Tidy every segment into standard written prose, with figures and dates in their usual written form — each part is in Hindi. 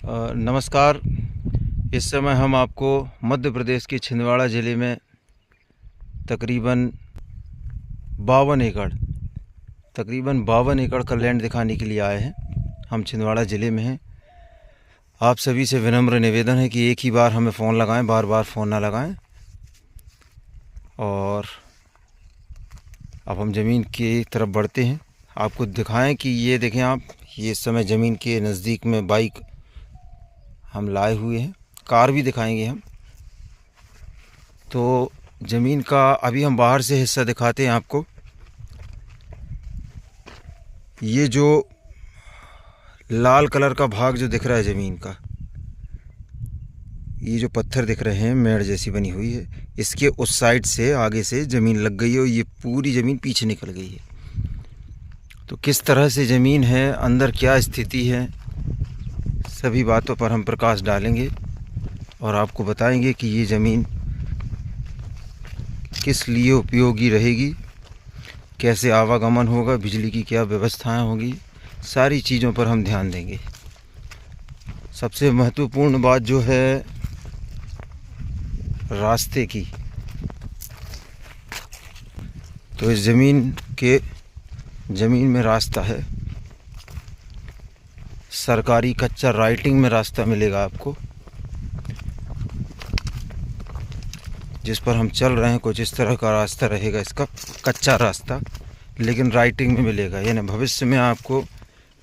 नमस्कार। इस समय हम आपको मध्य प्रदेश के छिंदवाड़ा ज़िले में तकरीबन 52 एकड़ का लैंड दिखाने के लिए आए हैं। हम छिंदवाड़ा ज़िले में हैं। आप सभी से विनम्र निवेदन है कि एक ही बार हमें फ़ोन लगाएं, बार बार फ़ोन ना लगाएं। और अब हम ज़मीन की तरफ बढ़ते हैं, आपको दिखाएं कि ये देखें आप, ये इस समय ज़मीन के नज़दीक में बाइक हम लाए हुए हैं, कार भी दिखाएंगे हम। तो ज़मीन का अभी हम बाहर से हिस्सा दिखाते हैं आपको। ये जो लाल कलर का भाग जो दिख रहा है ज़मीन का, ये जो पत्थर दिख रहे हैं मेड़ जैसी बनी हुई है, इसके उस साइड से आगे से ज़मीन लग गई है और ये पूरी ज़मीन पीछे निकल गई है। तो किस तरह से ज़मीन है, अंदर क्या स्थिति है, सभी बातों पर हम प्रकाश डालेंगे और आपको बताएंगे कि ये ज़मीन किस लिए उपयोगी रहेगी, कैसे आवागमन होगा, बिजली की क्या व्यवस्थाएं होगी, सारी चीज़ों पर हम ध्यान देंगे। सबसे महत्वपूर्ण बात जो है रास्ते की, तो इस ज़मीन में रास्ता है, सरकारी कच्चा राइटिंग में रास्ता मिलेगा आपको। जिस पर हम चल रहे हैं कुछ इस तरह का रास्ता रहेगा, इसका कच्चा रास्ता, लेकिन राइटिंग में मिलेगा, यानी भविष्य में आपको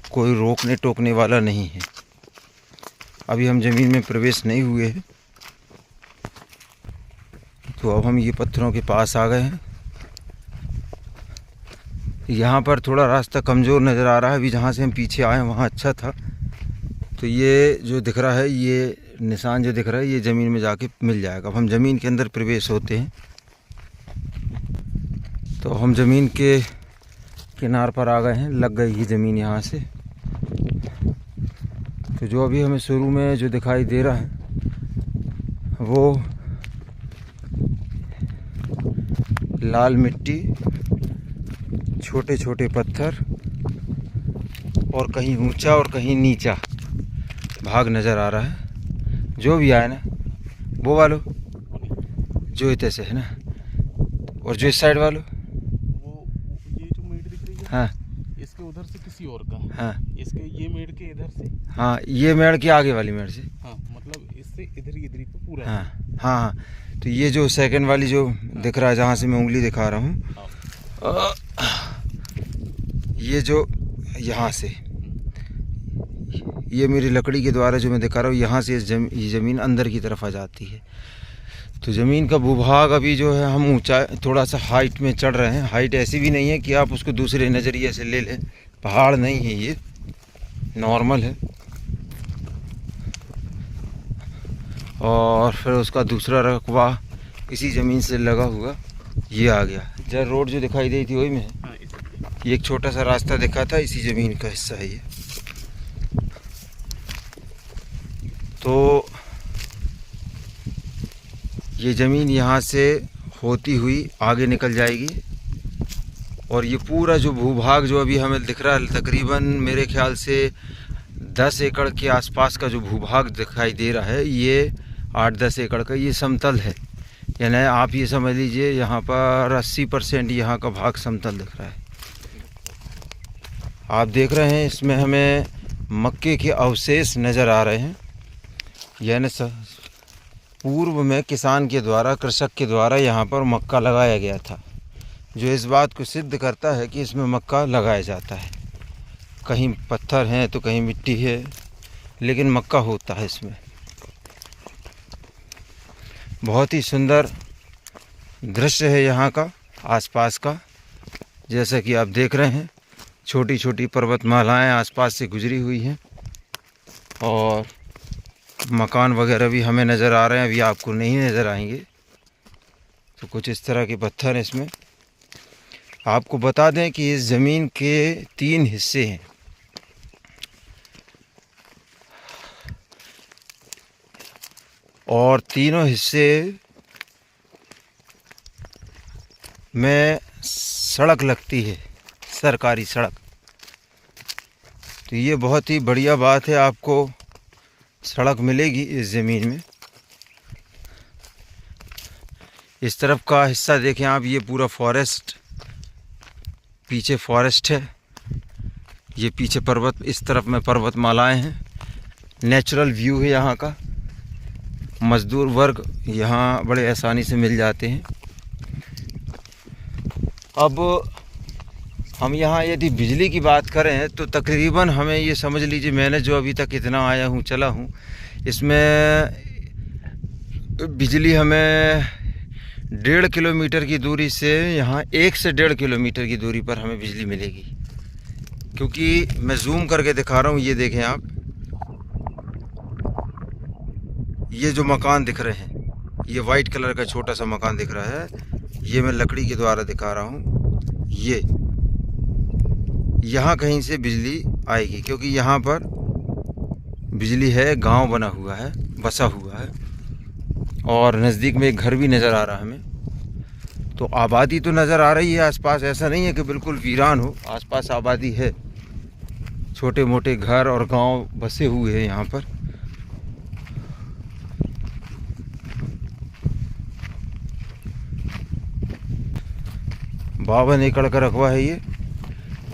कोई रोकने टोकने वाला नहीं है। अभी हम ज़मीन में प्रवेश नहीं हुए हैं, तो अब हम ये पत्थरों के पास आ गए हैं। यहाँ पर थोड़ा रास्ता कमज़ोर नज़र आ रहा है। अभी जहाँ से हम पीछे आए वहाँ अच्छा था। तो ये जो दिख रहा है, ये निशान जो दिख रहा है, ये ज़मीन में जाके मिल जाएगा। अब हम ज़मीन के अंदर प्रवेश होते हैं। तो हम ज़मीन के किनार पर आ गए हैं, लग गई ये ज़मीन यहाँ से। तो जो अभी हमें शुरू में जो दिखाई दे रहा है वो लाल मिट्टी, छोटे छोटे पत्थर और कहीं ऊंचा और कहीं नीचा भाग नज़र आ रहा है। जो भी आए ना वो वालों जो इतने से है ना, और जो इस साइड वालों वो ये जो मेड़ दिख रही है, हाँ, इसके उधर से किसी और का, हाँ, इसके ये मेड़ के इधर से, हाँ, ये मेड़ के आगे वाली मेड़ से, हाँ मतलब इससे इधर ही पे पूरा। हाँ, हाँ, हाँ। तो ये जो सेकंड वाली जो दिख रहा है, जहाँ से मैं उंगली दिखा रहा हूँ, ये जो यहाँ से, ये मेरी लकड़ी के द्वारा जो मैं दिखा रहा हूँ, यहाँ से ये ज़मीन अंदर की तरफ आ जाती है। तो ज़मीन का भूभाग अभी जो है, हम ऊंचा थोड़ा सा हाइट में चढ़ रहे हैं। हाइट ऐसी भी नहीं है कि आप उसको दूसरे नज़रिए से ले लें, पहाड़ नहीं है, ये नॉर्मल है। और फिर उसका दूसरा रकबा इसी ज़मीन से लगा हुआ ये आ गया। जहाँ रोड जो दिखाई दी थी वही में है। ये एक छोटा सा रास्ता दिखा था, इसी ज़मीन का हिस्सा है ये। तो ये ज़मीन यहाँ से होती हुई आगे निकल जाएगी और ये पूरा जो भूभाग जो अभी हमें दिख रहा है, तकरीबन मेरे ख्याल से 10 एकड़ के आसपास का जो भूभाग दिखाई दे रहा है, ये 8-10 एकड़ का ये समतल है। यानी आप ये समझ लीजिए यहाँ पर 80% यहाँ का भाग समतल दिख रहा है। आप देख रहे हैं इसमें हमें मक्के के अवशेष नज़र आ रहे हैं। यानी पूर्व में किसान के द्वारा, कृषक के द्वारा यहाँ पर मक्का लगाया गया था, जो इस बात को सिद्ध करता है कि इसमें मक्का लगाया जाता है। कहीं पत्थर हैं तो कहीं मिट्टी है, लेकिन मक्का होता है इसमें। बहुत ही सुंदर दृश्य है यहाँ का, आसपास का। जैसा कि आप देख रहे हैं, छोटी छोटी पर्वतमालाएं आसपास से गुजरी हुई हैं और मकान वगैरह भी हमें नज़र आ रहे हैं। अभी आपको नहीं नज़र आएंगे। तो कुछ इस तरह के पत्थर हैं इसमें। आपको बता दें कि इस ज़मीन के 3 हिस्से हैं। और तीनों हिस्से में सड़क लगती है, सरकारी सड़क। तो ये बहुत ही बढ़िया बात है। आपको सड़क मिलेगी इस ज़मीन में। इस तरफ का हिस्सा देखें आप, ये पूरा फॉरेस्ट, पीछे फॉरेस्ट है, ये पीछे पर्वत, इस तरफ में पर्वतमालाएं हैं। नेचुरल व्यू है यहाँ का। मज़दूर वर्ग यहाँ बड़े आसानी से मिल जाते हैं। अब हम यहाँ यदि बिजली की बात करें तो तकरीबन हमें ये समझ लीजिए, मैंने जो अभी तक इतना आया हूँ चला हूँ, इसमें बिजली हमें 1.5 किलोमीटर की दूरी से, यहाँ 1 से 1.5 किलोमीटर की दूरी पर हमें बिजली मिलेगी। क्योंकि मैं जूम करके दिखा रहा हूँ, ये देखें आप, ये जो मकान दिख रहे हैं, ये वाइट कलर का छोटा सा मकान दिख रहा है, ये मैं लकड़ी के द्वारा दिखा रहा हूँ। ये यहाँ कहीं से बिजली आएगी, क्योंकि यहाँ पर बिजली है, गांव बना हुआ है, बसा हुआ है, और नज़दीक में एक घर भी नज़र आ रहा है हमें। तो आबादी तो नज़र आ रही है आसपास, ऐसा नहीं है कि बिल्कुल वीरान हो, आसपास आबादी है, छोटे मोटे घर और गांव बसे हुए हैं यहाँ पर। बावन एकड़ का रकबा है ये।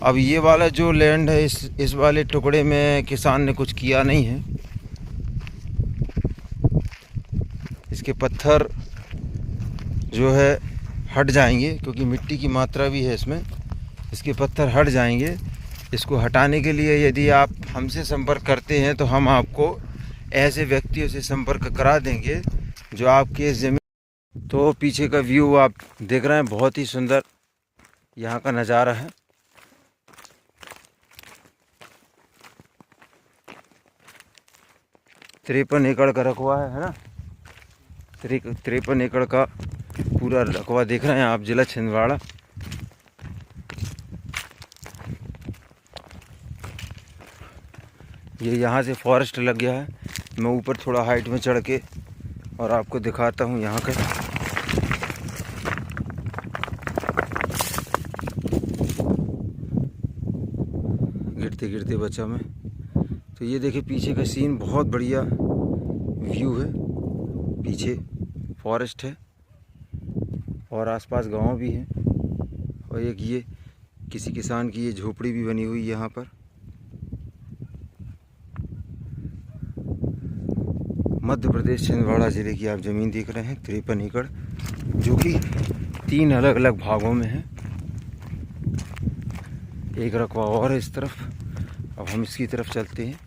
अब ये वाला जो लैंड है, इस वाले टुकड़े में किसान ने कुछ किया नहीं है। इसके पत्थर जो है हट जाएंगे, क्योंकि मिट्टी की मात्रा भी है इसमें, इसके पत्थर हट जाएंगे। इसको हटाने के लिए यदि आप हमसे संपर्क करते हैं तो हम आपको ऐसे व्यक्तियों से संपर्क करा देंगे जो आपके ज़मीन। तो पीछे का व्यू आप देख रहे हैं, बहुत ही सुंदर यहाँ का नज़ारा है। तिरपन एकड़ का रकबा है ना, 53 एकड़ का पूरा रकबा देख रहे हैं आप, जिला छिंदवाड़ा। ये यहाँ से फॉरेस्ट लग गया है। मैं ऊपर थोड़ा हाइट में चढ़ के और आपको दिखाता हूँ यहाँ का। गिरते गिरते बचा मैं। तो ये देखिए पीछे का सीन, बहुत बढ़िया व्यू है। पीछे फॉरेस्ट है और आसपास गांव भी है, और एक ये किसी किसान की ये झोपड़ी भी बनी हुई यहाँ पर। मध्य प्रदेश छिंदवाड़ा ज़िले की आप ज़मीन देख रहे हैं, 53 एकड़, जो कि 3 अलग अलग भागों में है। एक रकबा और है इस तरफ। अब हम इसकी तरफ चलते हैं।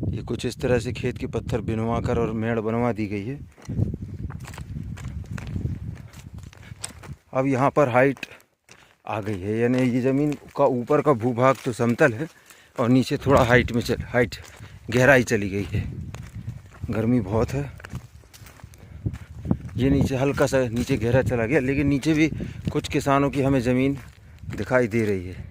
ये कुछ इस तरह से खेत के पत्थर बिनवा कर और मेड़ बनवा दी गई है। अब यहाँ पर हाइट आ गई है, यानी ये ज़मीन का ऊपर का भूभाग तो समतल है और नीचे थोड़ा हाइट में गहराई चली गई है। गर्मी बहुत है। ये नीचे हल्का सा नीचे गहरा चला गया, लेकिन नीचे भी कुछ किसानों की हमें ज़मीन दिखाई दे रही है।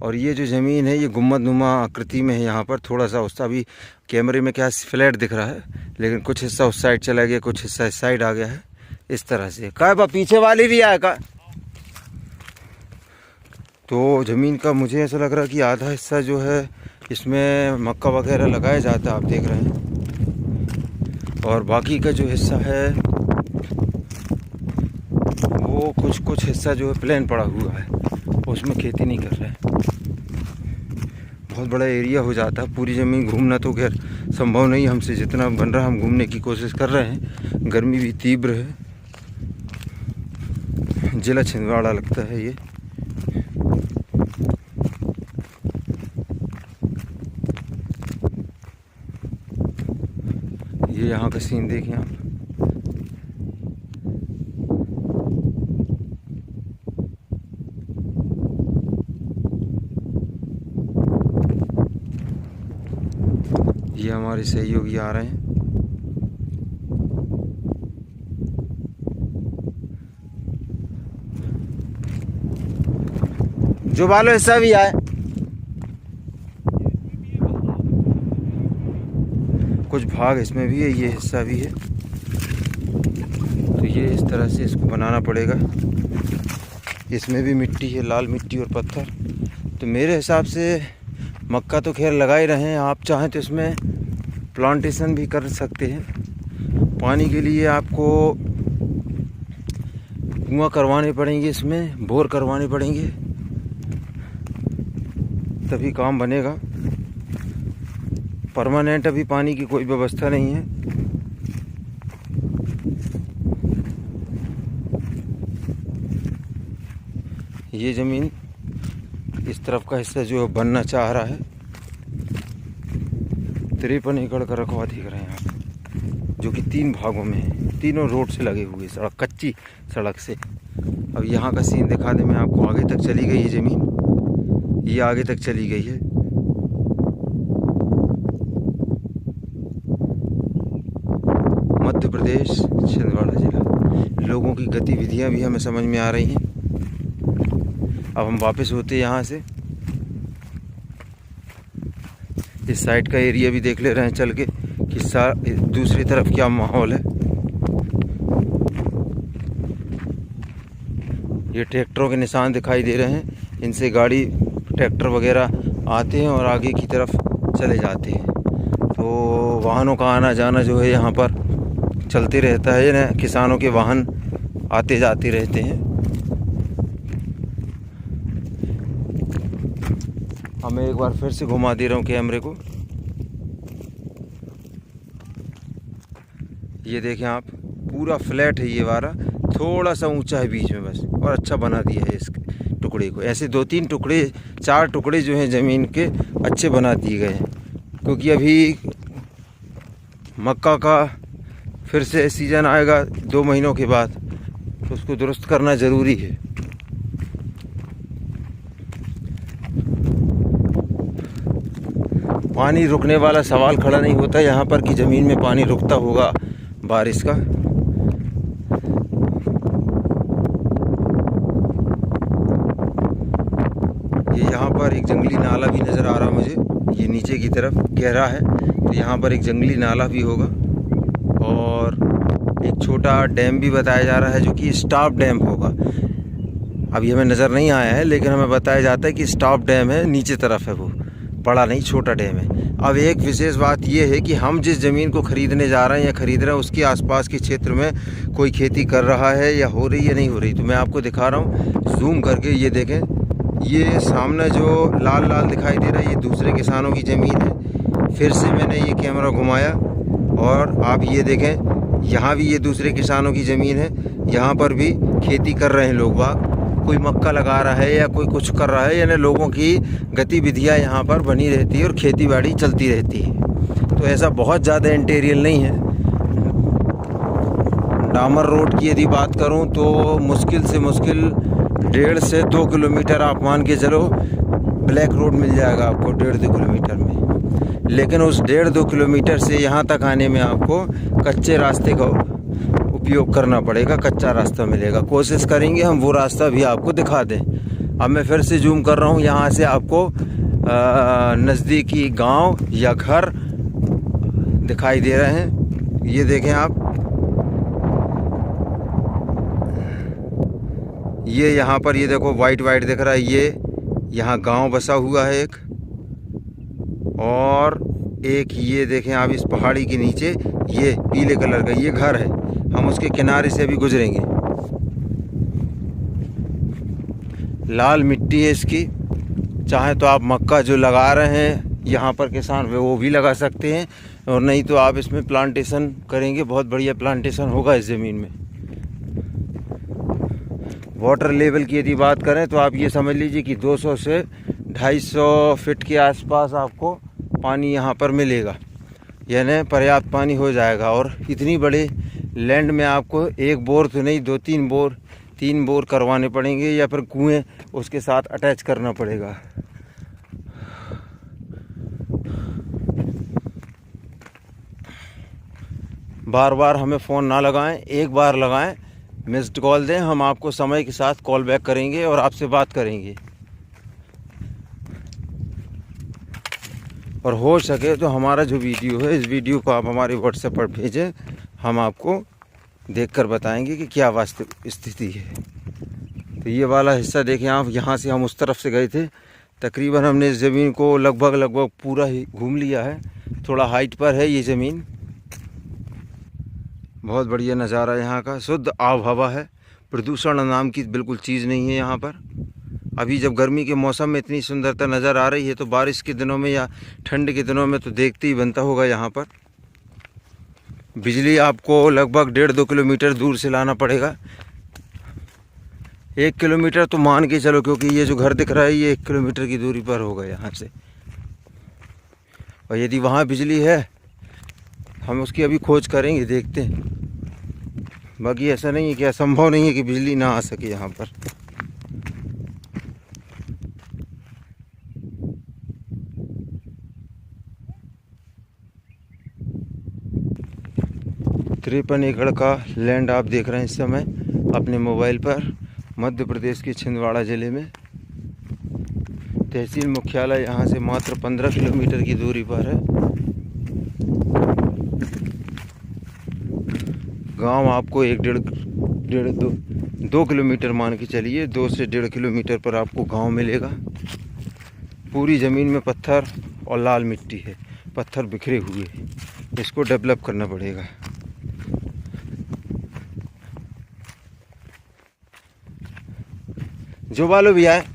और ये जो ज़मीन है ये गुम्बद नुमा आकृति में है। यहाँ पर थोड़ा सा उसका भी कैमरे में क्या फ्लैट दिख रहा है, लेकिन कुछ हिस्सा उस साइड चला गया, कुछ हिस्सा इस साइड आ गया है, इस तरह से। का पीछे वाली भी आया का। तो ज़मीन का मुझे ऐसा लग रहा है कि आधा हिस्सा जो है इसमें मक्का वगैरह लगाया जाता है, आप देख रहे हैं। और बाकी का जो हिस्सा है वो कुछ हिस्सा जो है प्लेन पड़ा हुआ है, उसमें खेती नहीं कर रहे हैं। बहुत बड़ा एरिया हो जाता है, पूरी ज़मीन घूमना तो खैर संभव नहीं हमसे, जितना बन रहा हम घूमने की कोशिश कर रहे हैं। गर्मी भी तीव्र है। जिला छिंदवाड़ा लगता है ये। यहाँ का सीन देखें आप। ये हमारे सहयोगी आ रहे हैं। जो वालों हिस्सा भी आए, कुछ भाग इसमें भी है, ये हिस्सा भी है। तो ये इस तरह से इसको बनाना पड़ेगा। इसमें भी मिट्टी है, लाल मिट्टी और पत्थर। तो मेरे हिसाब से मक्का तो खैर लगा ही रहे हैं। आप चाहें तो इसमें प्लांटेशन भी कर सकते हैं। पानी के लिए आपको कुआं करवाने पड़ेंगे, इसमें बोर करवाने पड़ेंगे, तभी काम बनेगा। परमानेंट अभी पानी की कोई व्यवस्था नहीं है। ये ज़मीन इस तरफ का हिस्सा जो बनना चाह रहा है, 53 एकड़ का रकबा दिख रहे हैं आप, जो कि 3 भागों में है। तीनों रोड से लगे हुए, सड़क कच्ची सड़क से। अब यहाँ का सीन दिखा दे मैं आपको। आगे तक चली गई है ज़मीन, ये आगे तक चली गई है। मध्य प्रदेश छिंदवाड़ा जिला। लोगों की गतिविधियाँ भी हमें समझ में आ रही हैं। अब हम वापस होते यहाँ से, इस साइड का एरिया भी देख ले रहे हैं चल के कि दूसरी तरफ क्या माहौल है। ये ट्रैक्टरों के निशान दिखाई दे रहे हैं, इनसे गाड़ी ट्रैक्टर वगैरह आते हैं और आगे की तरफ चले जाते हैं। तो वाहनों का आना जाना जो है यहाँ पर चलते रहता है ना, किसानों के वाहन आते जाते रहते हैं। अब मैं एक बार फिर से घुमा दे रहा हूँ कैमरे को। ये देखें आप, पूरा फ्लैट है ये वारा, थोड़ा सा ऊंचा है बीच में बस, और अच्छा बना दिया है इस टुकड़े को। ऐसे 2-3 टुकड़े, 4 टुकड़े जो हैं ज़मीन के अच्छे बना दिए गए हैं, क्योंकि अभी मक्का का फिर से सीज़न आएगा 2 महीनों के बाद, तो उसको दुरुस्त करना ज़रूरी है। पानी रुकने वाला सवाल खड़ा नहीं होता यहाँ पर कि ज़मीन में पानी रुकता होगा बारिश का। ये यहाँ पर एक जंगली नाला भी नज़र आ रहा मुझे, ये नीचे की तरफ गहरा है, तो यहाँ पर एक जंगली नाला भी होगा। और एक छोटा डैम भी बताया जा रहा है, जो कि स्टॉप डैम होगा। अभी हमें नज़र नहीं आया है, लेकिन हमें बताया जाता है कि स्टॉप डैम है, नीचे तरफ है, वो बड़ा नहीं छोटा डैम है। अब एक विशेष बात यह है कि हम जिस ज़मीन को ख़रीदने जा रहे हैं या ख़रीद रहे हैं, उसके आसपास के क्षेत्र में कोई खेती कर रहा है या हो रही है नहीं हो रही। तो मैं आपको दिखा रहा हूँ जूम करके, ये देखें, ये सामने जो लाल लाल दिखाई दे रहा है, ये दूसरे किसानों की ज़मीन है। फिर से मैंने ये कैमरा घुमाया और आप ये देखें, यहाँ भी ये दूसरे किसानों की ज़मीन है। यहाँ पर भी खेती कर रहे हैं लोग बाग, कोई मक्का लगा रहा है या कोई कुछ कर रहा है, यानी लोगों की गतिविधियाँ यहाँ पर बनी रहती है और खेती बाड़ी चलती रहती है। तो ऐसा बहुत ज़्यादा इंटीरियर नहीं है। डामर रोड की यदि बात करूँ तो मुश्किल से मुश्किल 1.5 से 2 किलोमीटर आप मान के चलो, ब्लैक रोड मिल जाएगा आपको 1.5-2 किलोमीटर में। लेकिन उस 1.5-2 किलोमीटर से यहाँ तक आने में आपको कच्चे रास्ते का उपयोग करना पड़ेगा, कच्चा रास्ता मिलेगा। कोशिश करेंगे हम वो रास्ता भी आपको दिखा दें। अब मैं फिर से जूम कर रहा हूँ, यहाँ से आपको नज़दीकी गांव या घर दिखाई दे रहे हैं। ये देखें आप, ये यहाँ पर ये देखो वाइट वाइट दिख रहा है, ये यहाँ गांव बसा हुआ है एक, और एक ये देखें आप इस पहाड़ी के नीचे ये पीले कलर का ये घर है। हम उसके किनारे से अभी गुजरेंगे। लाल मिट्टी है इसकी। चाहे तो आप मक्का जो लगा रहे हैं यहाँ पर किसान वो भी लगा सकते हैं, और नहीं तो आप इसमें प्लांटेशन करेंगे, बहुत बढ़िया प्लांटेशन होगा इस ज़मीन में। वाटर लेवल की यदि बात करें तो आप ये समझ लीजिए कि 200 से 250 फीट के आसपास आपको पानी यहाँ पर मिलेगा, यानी पर्याप्त पानी हो जाएगा। और इतनी बड़े लैंड में आपको एक बोर तो नहीं, 2-3 बोर करवाने पड़ेंगे, या फिर कुएं उसके साथ अटैच करना पड़ेगा। बार बार हमें फ़ोन ना लगाएं, एक बार लगाएं, मिस्ड कॉल दें, हम आपको समय के साथ कॉल बैक करेंगे और आपसे बात करेंगे। और हो सके तो हमारा जो वीडियो है, इस वीडियो को आप हमारे व्हाट्सएप पर भेजें, हम आपको देखकर बताएंगे कि क्या वास्तविक स्थिति है। तो ये वाला हिस्सा देखें आप, यहाँ से हम उस तरफ से गए थे, तकरीबन हमने इस ज़मीन को लगभग पूरा ही घूम लिया है। थोड़ा हाइट पर है ये ज़मीन। बहुत बढ़िया नज़ारा यहाँ का, शुद्ध आब हवा है, प्रदूषण नाम की बिल्कुल चीज़ नहीं है यहाँ पर। अभी जब गर्मी के मौसम में इतनी सुंदरता नज़र आ रही है तो बारिश के दिनों में या ठंड के दिनों में तो देखते ही बनता होगा। यहाँ पर बिजली आपको लगभग 1.5-2 किलोमीटर दूर से लाना पड़ेगा। 1 किलोमीटर तो मान के चलो, क्योंकि ये जो घर दिख रहा है ये 1 किलोमीटर की दूरी पर होगा यहाँ से। और यदि वहाँ बिजली है, हम उसकी अभी खोज करेंगे, देखते हैं। बाकी ऐसा नहीं है कि असंभव नहीं है कि बिजली ना आ सके यहाँ पर। तिरपन एकड़ का लैंड आप देख रहे हैं इस समय अपने मोबाइल पर, मध्य प्रदेश के छिंदवाड़ा ज़िले में। तहसील मुख्यालय यहाँ से मात्र 15 किलोमीटर की दूरी पर है। गांव आपको 1-1.5-2 किलोमीटर मान के चलिए, 2 से 1.5 किलोमीटर पर आपको गांव मिलेगा। पूरी ज़मीन में पत्थर और लाल मिट्टी है, पत्थर बिखरे हुए हैं, इसको डेवलप करना पड़ेगा। जो वालों भी आए,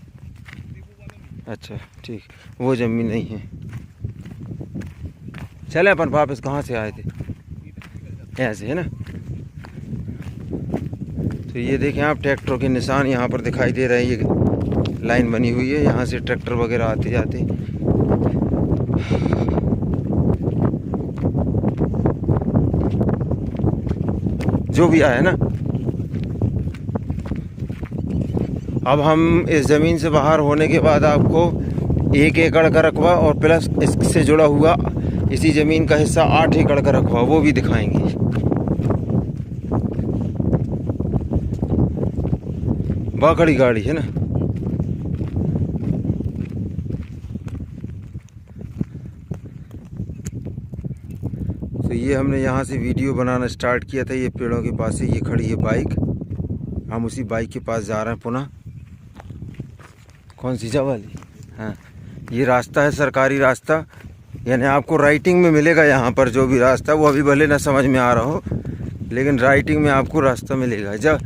अच्छा ठीक, वो ज़मीन नहीं है। चले अपन वापस कहाँ से आए थे, ऐसे है ना। तो ये देखें आप, ट्रैक्टरों के निशान यहाँ पर दिखाई दे रहे हैं। ये लाइन बनी हुई है, यहाँ से ट्रैक्टर वगैरह आते जाते। जो भी आया ना। अब हम इस ज़मीन से बाहर होने के बाद आपको 1 एकड़ का रकबा और प्लस इससे जुड़ा हुआ इसी ज़मीन का हिस्सा 8 एकड़ का रकबा, वो भी दिखाएंगे। बड़ी गाड़ी है ना। तो ये हमने यहाँ से वीडियो बनाना स्टार्ट किया था, ये पेड़ों के पास से ये खड़ी है बाइक। हम उसी बाइक के पास जा रहे हैं पुनः। कौन सी जगह वाली, हाँ ये रास्ता है सरकारी रास्ता, यानी आपको राइटिंग में मिलेगा यहाँ पर जो भी रास्ता, वो अभी भले ना समझ में आ रहा हो, लेकिन राइटिंग में आपको रास्ता मिलेगा। जब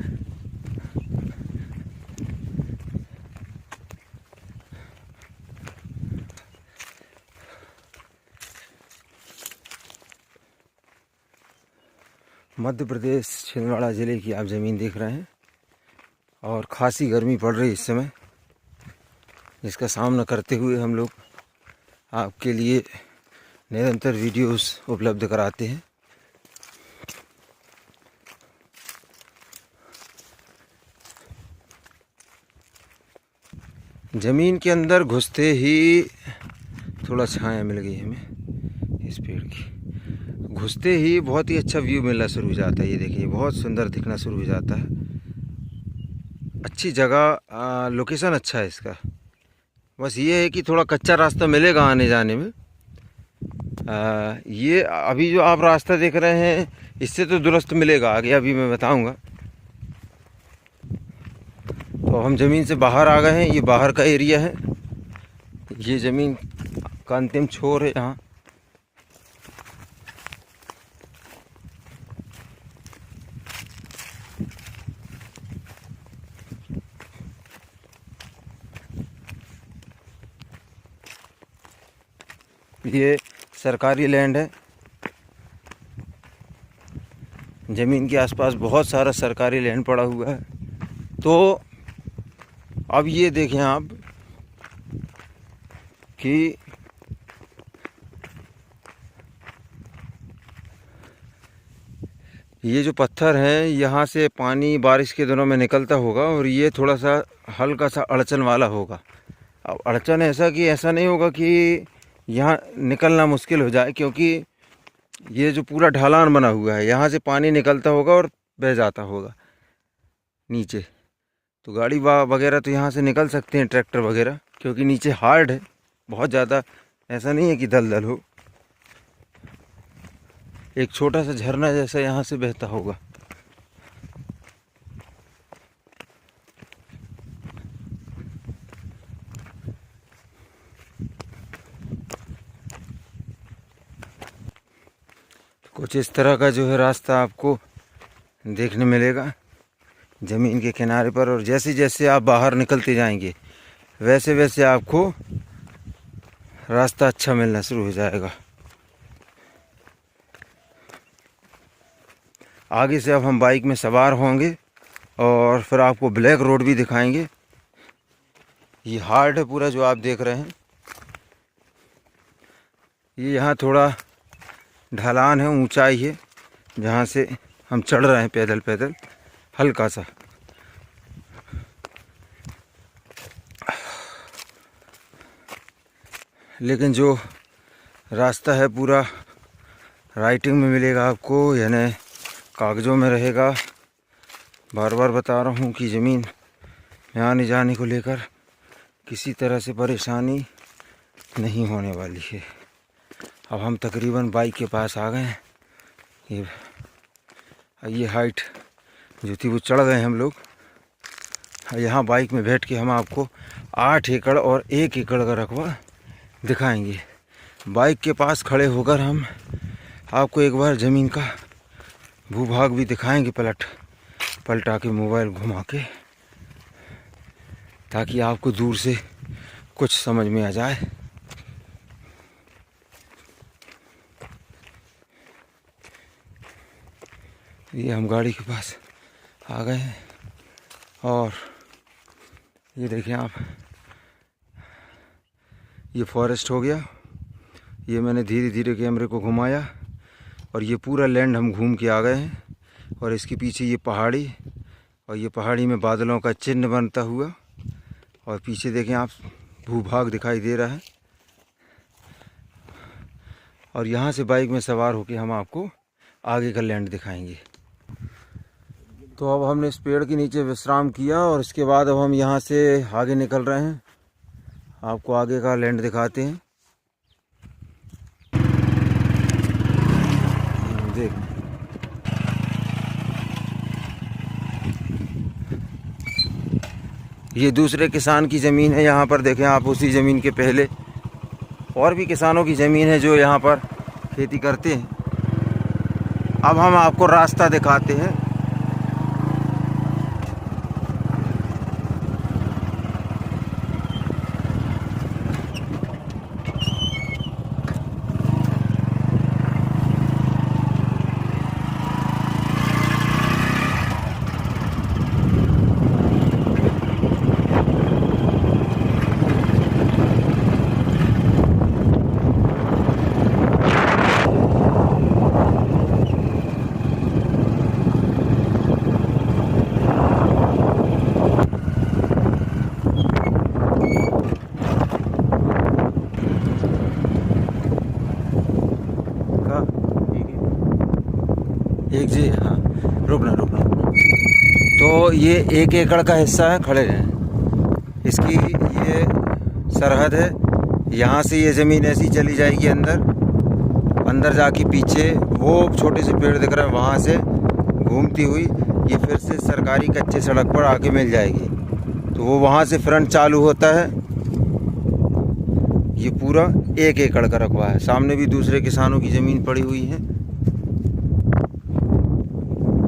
मध्य प्रदेश छिंदवाड़ा ज़िले की आप ज़मीन देख रहे हैं और खासी गर्मी पड़ रही है इस समय, जिसका सामना करते हुए हम लोग आपके लिए निरंतर वीडियोस उपलब्ध कराते हैं। ज़मीन के अंदर घुसते ही थोड़ा छाया मिल गई हमें इस पेड़ की, घुसते ही बहुत ही अच्छा व्यू मिलना शुरू हो जाता है। ये देखिए बहुत सुंदर दिखना शुरू हो जाता है। अच्छी जगह, लोकेशन अच्छा है इसका। बस ये है कि थोड़ा कच्चा रास्ता मिलेगा आने जाने में। ये अभी जो आप रास्ता देख रहे हैं इससे तो दुरुस्त मिलेगा आगे, अभी मैं बताऊंगा। तो हम ज़मीन से बाहर आ गए हैं, ये बाहर का एरिया है, ये ज़मीन का अंतिम छोर है यहाँ। ये सरकारी लैंड है, ज़मीन के आसपास बहुत सारा सरकारी लैंड पड़ा हुआ है। तो अब ये देखें आप कि ये जो पत्थर हैं यहाँ से पानी बारिश के दिनों में निकलता होगा और ये थोड़ा सा हल्का सा अड़चन वाला होगा। अब अड़चन ऐसा कि ऐसा नहीं होगा कि यहाँ निकलना मुश्किल हो जाए, क्योंकि ये जो पूरा ढलान बना हुआ है यहाँ से पानी निकलता होगा और बह जाता होगा नीचे। तो गाड़ी वगैरह तो यहाँ से निकल सकते हैं, ट्रैक्टर वगैरह, क्योंकि नीचे हार्ड है बहुत ज़्यादा, ऐसा नहीं है कि दलदल हो। एक छोटा सा झरना जैसा यहाँ से बहता होगा। कुछ इस तरह का जो है रास्ता आपको देखने मिलेगा ज़मीन के किनारे पर। और जैसे जैसे आप बाहर निकलते जाएंगे वैसे वैसे आपको रास्ता अच्छा मिलना शुरू हो जाएगा। आगे से अब हम बाइक में सवार होंगे और फिर आपको ब्लैक रोड भी दिखाएंगे। ये हार्ड है पूरा जो आप देख रहे हैं। ये यहाँ थोड़ा ढलान है, ऊंचाई है, जहाँ से हम चढ़ रहे हैं पैदल पैदल हल्का सा। लेकिन जो रास्ता है पूरा राइटिंग में मिलेगा आपको, यानी कागज़ों में रहेगा। बार बार बता रहा हूँ कि ज़मीन में आने जाने को लेकर किसी तरह से परेशानी नहीं होने वाली है। अब हम तकरीबन बाइक के पास आ गए हैं। ये हाइट जो थी वो चढ़ गए हम लोग। यहाँ बाइक में बैठ के हम आपको 8 एकड़ और 1 एकड़ का रकबा दिखाएंगे। बाइक के पास खड़े होकर हम आपको एक बार ज़मीन का भूभाग भी दिखाएंगे पलटा के मोबाइल घुमा के, ताकि आपको दूर से कुछ समझ में आ जाए। ये हम गाड़ी के पास आ गए हैं और ये देखें आप, ये फॉरेस्ट हो गया। ये मैंने धीरे धीरे कैमरे को घुमाया और ये पूरा लैंड हम घूम के आ गए हैं। और इसके पीछे ये पहाड़ी, और ये पहाड़ी में बादलों का चिन्ह बनता हुआ, और पीछे देखें आप भूभाग दिखाई दे रहा है। और यहाँ से बाइक में सवार होकर हम आपको आगे का लैंड दिखाएंगे। तो अब हमने इस पेड़ के नीचे विश्राम किया और इसके बाद अब हम यहाँ से आगे निकल रहे हैं। आपको आगे का लैंड दिखाते हैं। देख, ये दूसरे किसान की ज़मीन है। यहाँ पर देखें आप, उसी ज़मीन के पहले और भी किसानों की ज़मीन है जो यहाँ पर खेती करते हैं। अब हम आपको रास्ता दिखाते हैं। एक जी, हाँ, रुकना। तो ये 1 एकड़ का हिस्सा है, खड़े हैं। इसकी ये सरहद है। यहाँ से ये ज़मीन ऐसी चली जाएगी अंदर जाके पीछे वो छोटे से पेड़ दिख रहे हैं, वहाँ से घूमती हुई ये फिर से सरकारी कच्चे सड़क पर आके मिल जाएगी। तो वो वहाँ से फ्रंट चालू होता है। ये पूरा 1 एकड़ का रकबा है। सामने भी दूसरे किसानों की ज़मीन पड़ी हुई है।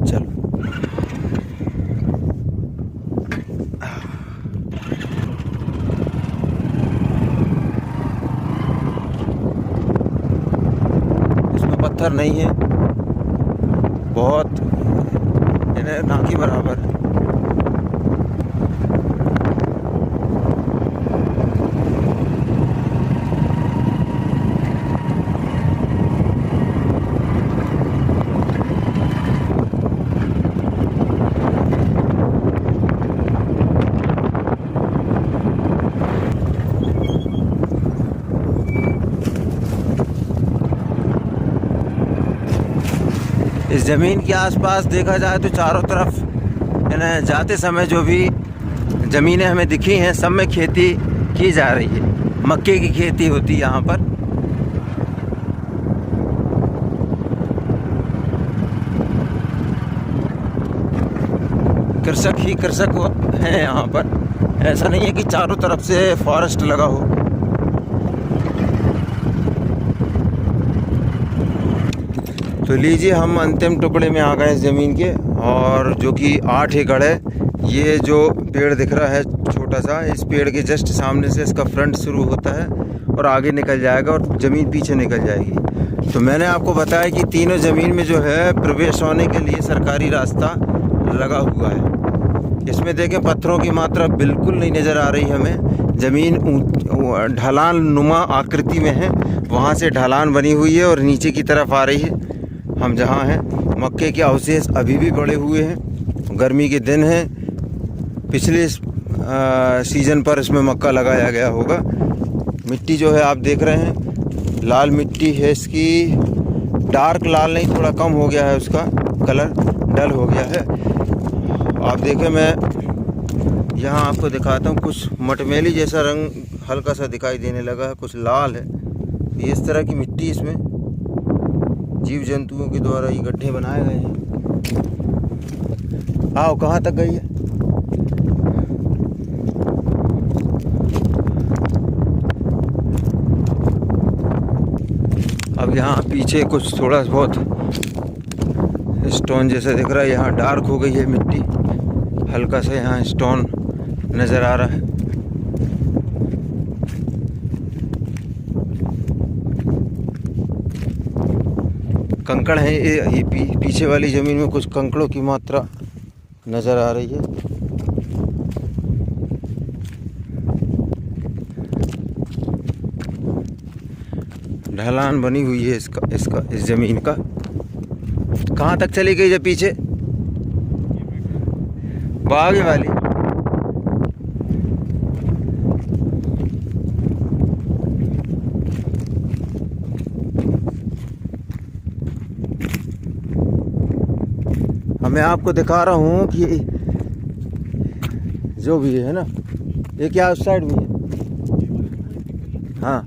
चलो, इसमें पत्थर नहीं है, बहुत ना के बराबर है। इस ज़मीन के आसपास देखा जाए तो चारों तरफ जाते समय जो भी ज़मीनें हमें दिखी हैं सब में खेती की जा रही है। मक्के की खेती होती है यहाँ पर। कृषक ही कृषक हैं यहाँ पर। ऐसा नहीं है कि चारों तरफ से फॉरेस्ट लगा हो। तो लीजिए हम अंतिम टुकड़े में आ गए इस ज़मीन के, और जो कि 8 एकड़ है। ये जो पेड़ दिख रहा है छोटा सा, इस पेड़ के जस्ट सामने से इसका फ्रंट शुरू होता है और आगे निकल जाएगा और ज़मीन पीछे निकल जाएगी। तो मैंने आपको बताया कि तीनों ज़मीन में जो है प्रवेश होने के लिए सरकारी रास्ता लगा हुआ है। इसमें देखें पत्थरों की मात्रा बिल्कुल नहीं नज़र आ रही हमें। ज़मीन ढलान नुमा आकृति में है, वहाँ से ढलान बनी हुई है और नीचे की तरफ आ रही है। हम जहाँ हैं, मक्के के अवशेष अभी भी पड़े हुए हैं। गर्मी के दिन हैं, पिछले सीज़न पर इसमें मक्का लगाया गया होगा। मिट्टी जो है आप देख रहे हैं, लाल मिट्टी है इसकी, डार्क लाल नहीं, थोड़ा कम हो गया है उसका कलर, डल हो गया है। आप देखें, मैं यहाँ आपको दिखाता हूँ, कुछ मटमैली जैसा रंग हल्का सा दिखाई देने लगा है, कुछ लाल है। इस तरह की मिट्टी इसमें जीव जंतुओं के द्वारा ये गड्ढे बनाए गए हैं। आओ, कहाँ तक गई है? अब यहाँ पीछे कुछ थोड़ा बहुत स्टोन जैसा दिख रहा है, यहाँ डार्क हो गई है मिट्टी, हल्का सा यहाँ स्टोन नज़र आ रहा है। कंकड़ है ये पीछे वाली ज़मीन में कुछ कंकड़ों की मात्रा नज़र आ रही है। ढलान बनी हुई है इस ज़मीन का। कहाँ तक चली गई जब पीछे? वो आगे वाली। मैं आपको दिखा रहा हूँ कि जो भी है ना, ये क्या उस साइड में है। हाँ,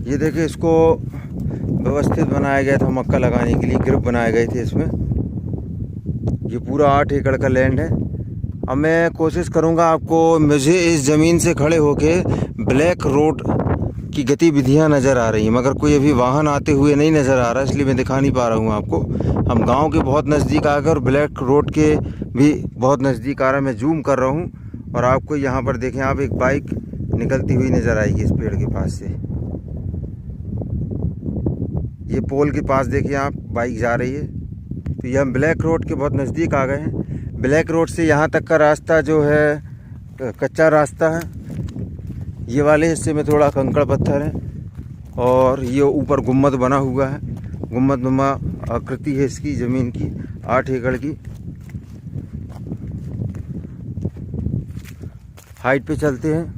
ये देखिए, इसको व्यवस्थित बनाया गया था मक्का लगाने के लिए, ग्रिप बनाए गए थे इसमें। ये पूरा 8 एकड़ का लैंड है। अब मैं कोशिश करूँगा आपको, मुझे इस ज़मीन से खड़े होके ब्लैक रोड की गतिविधियाँ नज़र आ रही हैं, मगर कोई अभी वाहन आते हुए नहीं नज़र आ रहा, इसलिए मैं दिखा नहीं पा रहा हूँ आपको। हम गांव के बहुत नज़दीक आ गए और ब्लैक रोड के भी बहुत नज़दीक आ रहा है। मैं जूम कर रहा हूँ और आपको यहाँ पर देखें आप, एक बाइक निकलती हुई नज़र आएगी इस पेड़ के पास से। ये पोल के पास देखिए आप, बाइक जा रही है। तो ये हम ब्लैक रोड के बहुत नज़दीक आ गए हैं। ब्लैक रोड से यहाँ तक का रास्ता जो है कच्चा रास्ता है। ये वाले हिस्से में थोड़ा कंकड़ पत्थर है और ये ऊपर गुम्मद बना हुआ है, गुम्मदनुमा आकृति है इसकी ज़मीन की, 8 एकड़ की। हाइट पे चलते हैं,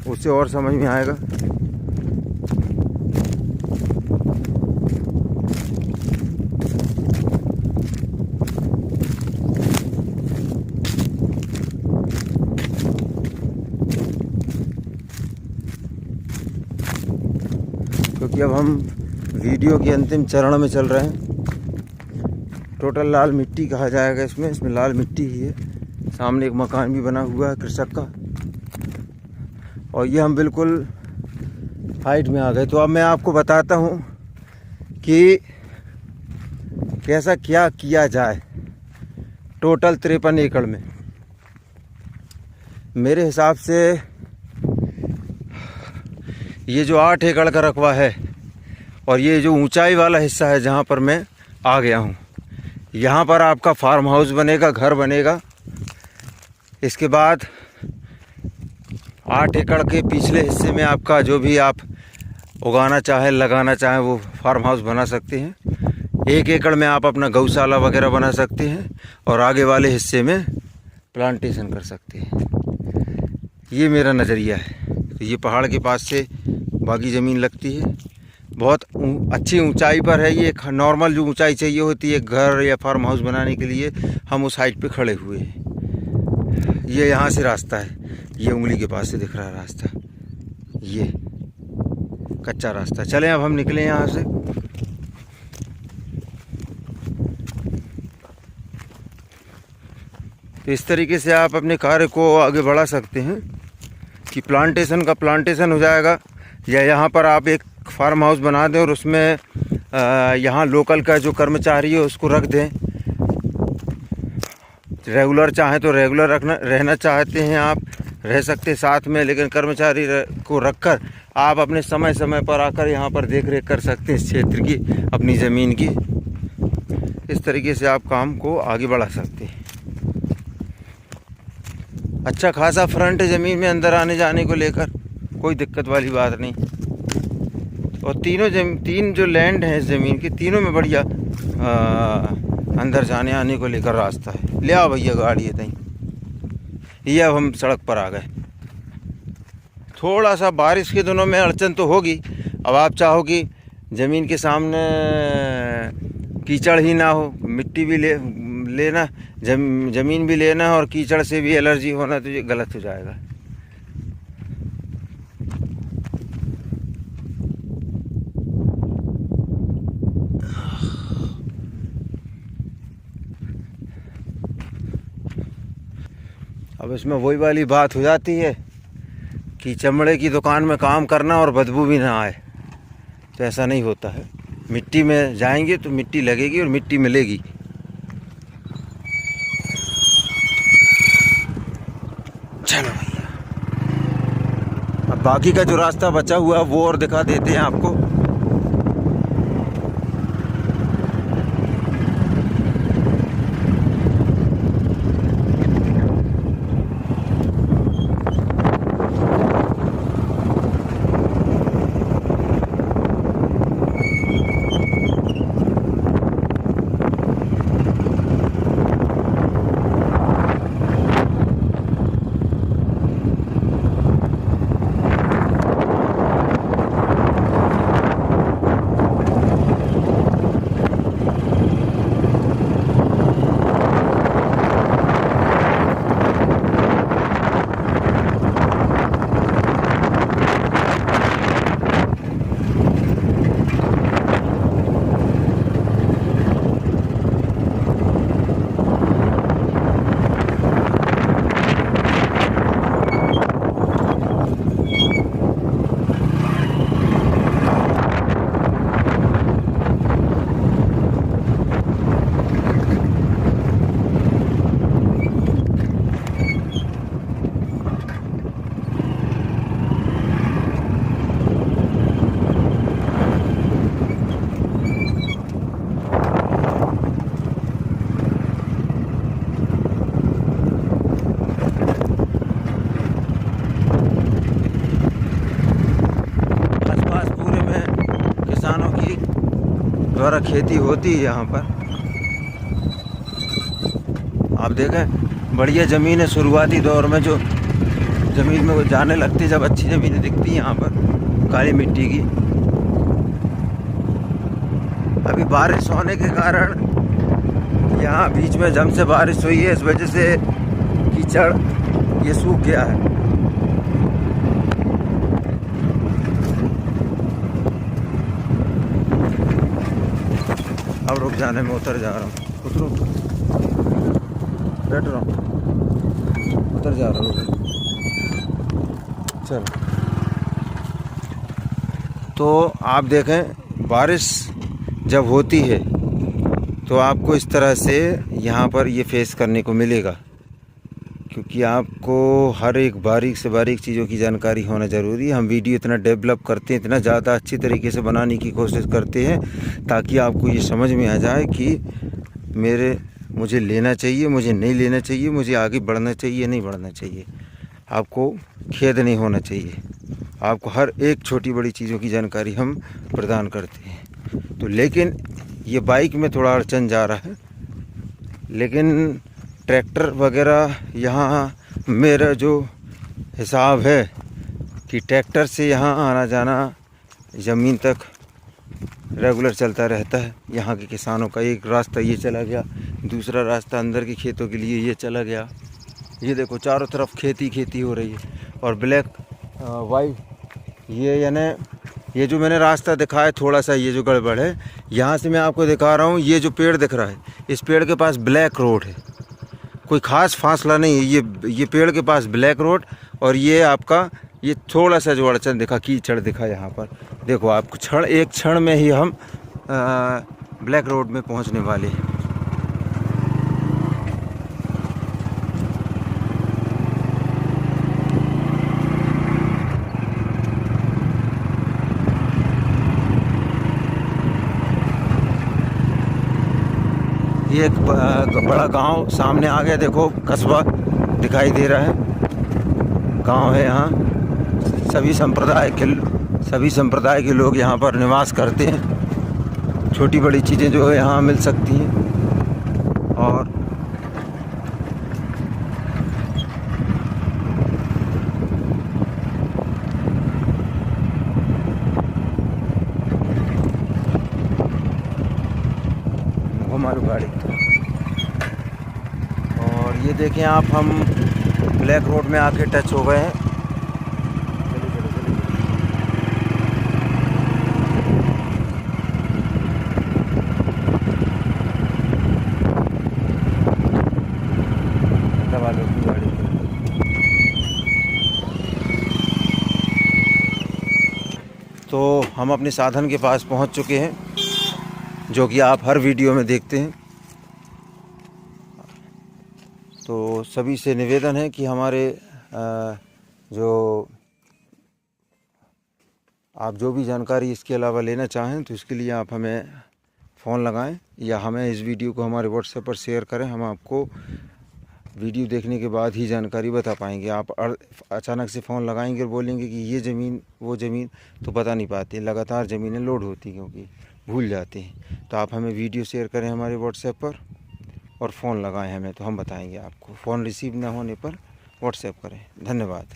उससे और समझ में आएगा। क्योंकि अब हम वीडियो के अंतिम चरण में चल रहे हैं। टोटल लाल मिट्टी कहा जाएगा इसमें लाल मिट्टी ही है। सामने एक मकान भी बना हुआ है कृषक का, और ये हम बिल्कुल हाइट में आ गए। तो अब मैं आपको बताता हूँ कि कैसा क्या किया जाए। टोटल 53 एकड़ में मेरे हिसाब से ये जो 8 एकड़ का रकबा है और ये जो ऊंचाई वाला हिस्सा है जहाँ पर मैं आ गया हूँ, यहाँ पर आपका फार्म हाउस बनेगा, घर बनेगा। इसके बाद 8 एकड़ के पिछले हिस्से में आपका जो भी आप उगाना चाहें, लगाना चाहें, वो फार्म हाउस बना सकते हैं। 1 एकड़ में आप अपना गौशाला वगैरह बना सकते हैं और आगे वाले हिस्से में प्लांटेशन कर सकते हैं। ये मेरा नज़रिया है। तो ये पहाड़ के पास से बाकी ज़मीन लगती है, बहुत अच्छी ऊंचाई पर है। ये नॉर्मल जो ऊंचाई चाहिए होती है घर या फार्म हाउस बनाने के लिए, हम उस हाइट पे खड़े हुए हैं। ये यहाँ से रास्ता है, ये उंगली के पास से दिख रहा है रास्ता, ये कच्चा रास्ता। चलें अब हम निकले यहाँ से। तो इस तरीके से आप अपने कार्य को आगे बढ़ा सकते हैं कि प्लांटेशन का प्लांटेशन हो जाएगा, या यहाँ पर आप एक फार्म हाउस बना दें और उसमें यहाँ लोकल का जो कर्मचारी है उसको रख दें। रेगुलर चाहें तो रेगुलर रहना चाहते हैं आप रह सकते साथ में, लेकिन कर्मचारी को रखकर आप अपने समय समय पर आकर यहाँ पर देख रेख कर सकते हैं इस क्षेत्र की, अपनी ज़मीन की। इस तरीके से आप काम को आगे बढ़ा सकते हैं। अच्छा खासा फ्रंट है ज़मीन में, अंदर आने जाने को लेकर कोई दिक्कत वाली बात नहीं। और तीन जो लैंड हैं इस ज़मीन की, तीनों में बढ़िया अंदर जाने आने को लेकर रास्ता है। ले आओ भैया गाड़ी है तहीं। ये अब हम सड़क पर आ गए। थोड़ा सा बारिश के दिनों में अड़चन तो होगी। अब आप चाहो कि ज़मीन के सामने कीचड़ ही ना हो, मिट्टी भी लेना, ज़मीन भी लेना और कीचड़ से भी एलर्जी होना, तो ये गलत हो जाएगा। अब इसमें वही वाली बात हो जाती है कि चमड़े की दुकान में काम करना और बदबू भी ना आए, तो ऐसा नहीं होता है। मिट्टी में जाएंगे तो मिट्टी लगेगी और मिट्टी मिलेगी। चलो भैया, अब बाकी का जो रास्ता बचा हुआ वो और दिखा देते हैं आपको। द्वारा खेती होती है यहाँ पर। आप देखें बढ़िया ज़मीन है। शुरुआती दौर में जो ज़मीन में वो जाने लगती, जब अच्छी ज़मीनें दिखती हैं यहाँ पर काली मिट्टी की। अभी बारिश होने के कारण यहाँ बीच में जम से बारिश हुई है, इस वजह से कीचड़ ये सूख गया है। अब रुक जाने में उतर जा रहा हूँ, उतरो, बैठ रहा हूँ, उतर जा रहा हूँ। चलो, तो आप देखें बारिश जब होती है तो आपको इस तरह से यहाँ पर ये फेस करने को मिलेगा, क्योंकि आपको हर एक बारीक से बारीक चीज़ों की जानकारी होना ज़रूरी है। हम वीडियो इतना डेवलप करते हैं, इतना ज़्यादा अच्छी तरीके से बनाने की कोशिश करते हैं ताकि आपको ये समझ में आ जाए कि मुझे लेना चाहिए, मुझे नहीं लेना चाहिए, मुझे आगे बढ़ना चाहिए, नहीं बढ़ना चाहिए। आपको खेद नहीं होना चाहिए। आपको हर एक छोटी बड़ी चीज़ों की जानकारी हम प्रदान करते हैं। तो लेकिन ये बाइक में थोड़ा अड़चन जा रहा है, लेकिन ट्रैक्टर वगैरह यहाँ मेरा जो हिसाब है कि ट्रैक्टर से यहाँ आना जाना ज़मीन तक रेगुलर चलता रहता है। यहाँ के किसानों का एक रास्ता ये चला गया, दूसरा रास्ता अंदर के खेतों के लिए ये चला गया। ये देखो चारों तरफ खेती हो रही है। और ब्लैक वाइट ये यानी ये जो मैंने रास्ता दिखाया थोड़ा सा ये जो गड़बड़ है, यहाँ से मैं आपको दिखा रहा हूँ। ये जो पेड़ दिख रहा है, इस पेड़ के पास ब्लैक रोड है, कोई ख़ास फासला नहीं है। ये पेड़ के पास ब्लैक रोड, और ये आपका ये थोड़ा सा जो अड़चन दिखा, कीचड़ दिखा यहाँ पर। देखो आपको एक क्षण में ही हम ब्लैक रोड में पहुंचने वाले हैं। ये एक बड़ा गांव सामने आ गया, देखो कस्बा दिखाई दे रहा है। गांव है यहाँ, सभी संप्रदाय के लोग यहाँ पर निवास करते हैं। छोटी बड़ी चीज़ें जो है यहाँ मिल सकती हैं। और घुमा लो गाड़ी। और ये देखें आप, हम ब्लैक रोड में आके टच हो गए हैं। दबा लो गाड़ी। तो हम अपने साधन के पास पहुंच चुके हैं, जो कि आप हर वीडियो में देखते हैं। तो सभी से निवेदन है कि हमारे जो आप जो भी जानकारी इसके अलावा लेना चाहें तो इसके लिए आप हमें फ़ोन लगाएं या हमें इस वीडियो को हमारे व्हाट्सएप पर शेयर करें। हम आपको वीडियो देखने के बाद ही जानकारी बता पाएंगे। आप अचानक से फ़ोन लगाएंगे और बोलेंगे कि ये ज़मीन वो ज़मीन, तो बता नहीं पाते। लगातार ज़मीनें लोड होती क्योंकि भूल जाते हैं। तो आप हमें वीडियो शेयर करें हमारे व्हाट्सएप पर और फ़ोन लगाएं हमें, तो हम बताएंगे आपको। फ़ोन रिसीव ना होने पर व्हाट्सएप करें। धन्यवाद।